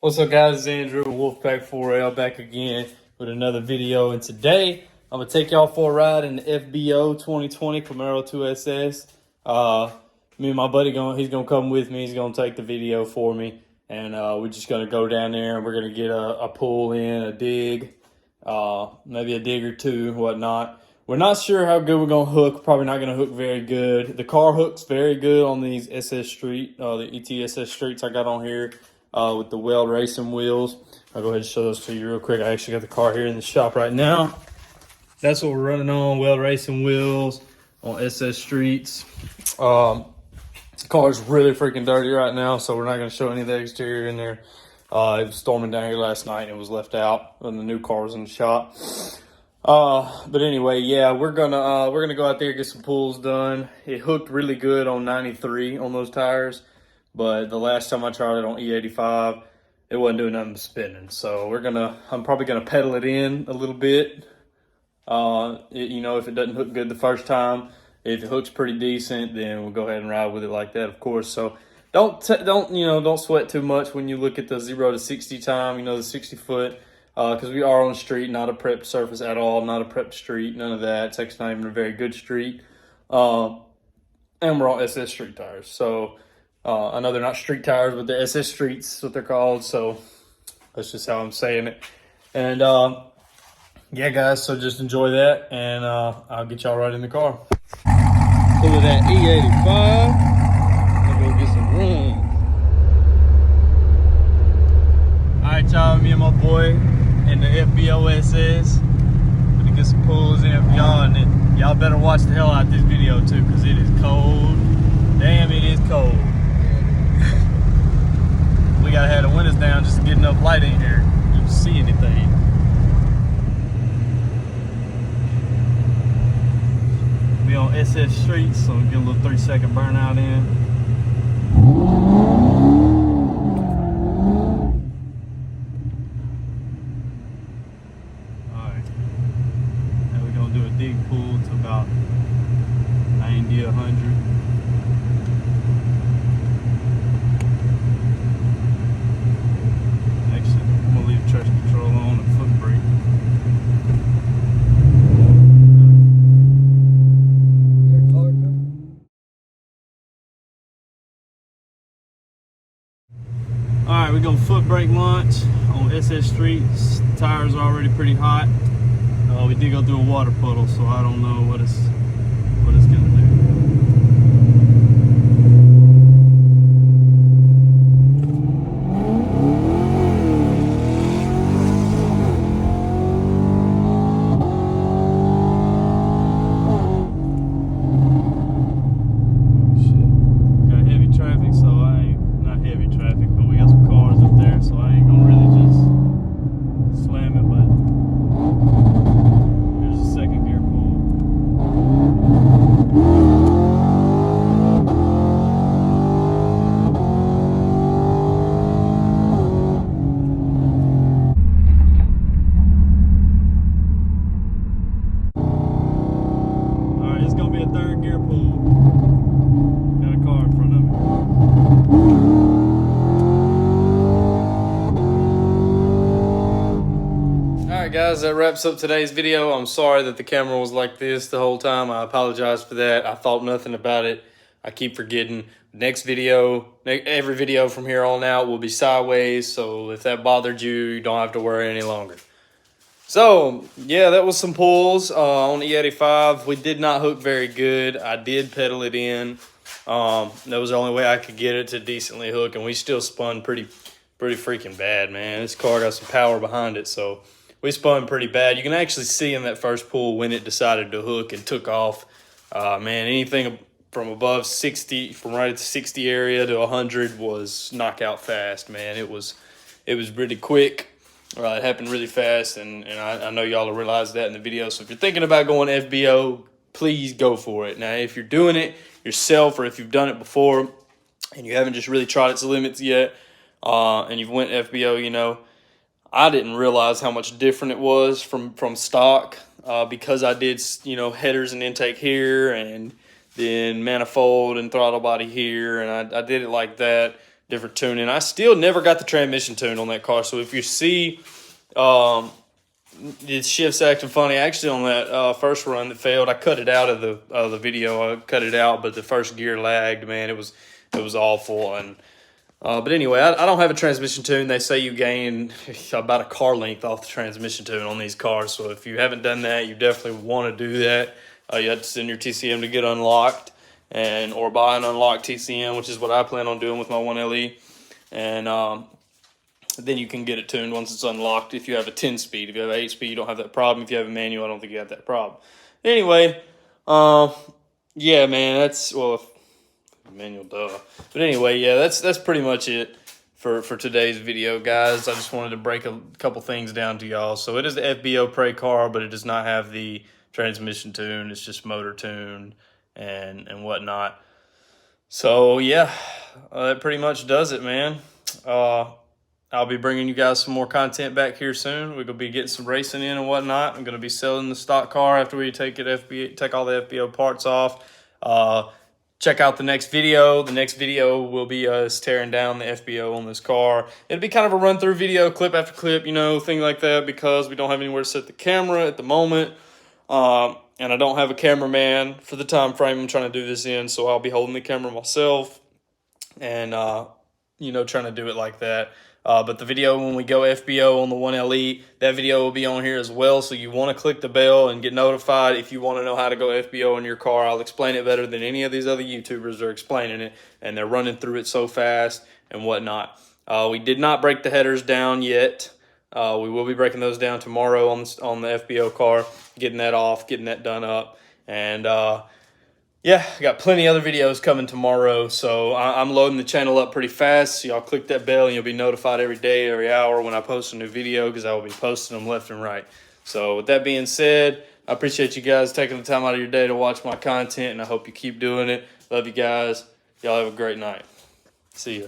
What's up, guys? It's Andrew, Wolfpack 4L, back again with another video. And today I'm gonna take y'all for a ride in the Fbo 2020 Camaro 2SS. Me and my buddy he's gonna come with me. He's gonna take the video for me, and we're just gonna go down there and we're gonna get a pull in, a dig, maybe a dig or two, whatnot. We're not sure how good we're gonna hook. Probably not gonna hook very good. The car hooks very good on these SS Street, the ETSS Streets I got on here. With the Weld Racing wheels. I'll go ahead and show those to you real quick. I actually got the car here in the shop right now. That's what we're running on, Weld Racing wheels on SS Streets. The car's really freaking dirty right now, so we're not going to show any of the exterior in there. It was storming down here last night and it was left out when the new car was in the shop. But anyway, yeah, we're gonna go out there and get some pulls done. It hooked really good on 93 on those tires. But the last time I tried it on E85, it wasn't doing nothing but spinning. So I'm probably gonna pedal it in a little bit. If it doesn't hook good the first time, if it hooks pretty decent, then we'll go ahead and ride with it like that, of course. So don't sweat too much when you look at the 0 to 60 time. The 60 foot, because we are on a street, not a prepped surface at all, not a prepped street, none of that. It's actually not even a very good street, and we're on SS Street tires. So. I know they're not street tires, but they're SS Streets, what they're called. So that's just how I'm saying it. And yeah, guys, so just enjoy that, and I'll get y'all right in the car. Pull of that E85. Let's go get some room. All right, y'all, me and my boy in the Fbo SS. Gonna get some pulls in for y'all, and then y'all better watch the hell out of this video too, because it is cold. Damn, it is cold. We gotta have the windows down just to get enough light in here to see anything. We on SS Streets, so we get a little 3-second burnout in. Alright. Now we're gonna do a dig pull to about 90, 100. Traction control on and foot brake. Alright, we're gonna foot brake launch on SS Streets. The tires are already pretty hot. We did go through a water puddle, so I don't know what it's gonna do. Third gear pull. Got a car in front of me. Alright guys, that wraps up today's video. I'm sorry that the camera was like this the whole time. I apologize for that. I thought nothing about it. I keep forgetting. Next video, every video from here on out will be sideways. So if that bothered you, you don't have to worry any longer. So, yeah, that was some pulls on E85. We did not hook very good. I did pedal it in. That was the only way I could get it to decently hook, and we still spun pretty freaking bad, man. This car got some power behind it, so we spun pretty bad. You can actually see in that first pull when it decided to hook and took off. Man, anything from above 60, from right at the 60 area to 100 was knockout fast, man. It was pretty quick. It happened really fast, and I know y'all will realize that in the video. So if you're thinking about going FBO, please go for it. Now, if you're doing it yourself, or if you've done it before and you haven't just really tried its limits yet, and you've went FBO, I didn't realize how much different it was from stock, because I did, headers and intake here, and then manifold and throttle body here, and I did it like that. different tuning. I still never got the transmission tune on that car. So if you see it shifts acting funny, actually on that first run that failed, I cut it out of the video. I cut it out, but the first gear lagged, man. It was awful. And but anyway, I don't have a transmission tune. They say you gain about a car length off the transmission tune on these cars. So if you haven't done that, you definitely want to do that. You have to send your TCM to get unlocked, or buy an unlocked TCM, which is what I plan on doing with my 1LE. And then you can get it tuned once it's unlocked. If you have a 10-speed, if you have an 8-speed, you don't have that problem. If you have a manual, I don't think you have that problem. Anyway, yeah, man, that's, well, manual, duh. But anyway, yeah, that's pretty much it for today's video, guys. I just wanted to break a couple things down to y'all. So it is the FBO Prey car, but it does not have the transmission tune. It's just motor tuned and whatnot. So yeah, that pretty much does it, man. I'll be bringing you guys some more content back here soon. We're going to be getting some racing in and whatnot. I'm going to be selling the stock car after we take all the FBO parts off. Check out the next video. The next video will be us tearing down the FBO on this car. It'll be kind of a run-through video, clip after clip, you know, thing like that, because we don't have anywhere to set the camera at the moment. And I don't have a cameraman for the time frame I'm trying to do this in, so I'll be holding the camera myself and, you know, trying to do it like that. But the video when we go FBO on the 1LE, that video will be on here as well. So you want to click the bell and get notified if you want to know how to go FBO in your car. I'll explain it better than any of these other YouTubers are explaining it, and they're running through it so fast and whatnot. We did not break the headers down yet. We will be breaking those down tomorrow on the FBO car, getting that off, getting that done up. And yeah, I got plenty of other videos coming tomorrow, so I'm loading the channel up pretty fast. So y'all click that bell and you'll be notified every day, every hour when I post a new video, because I will be posting them left and right. So with that being said, I appreciate you guys taking the time out of your day to watch my content, and I hope you keep doing it. Love you guys. Y'all have a great night. See ya.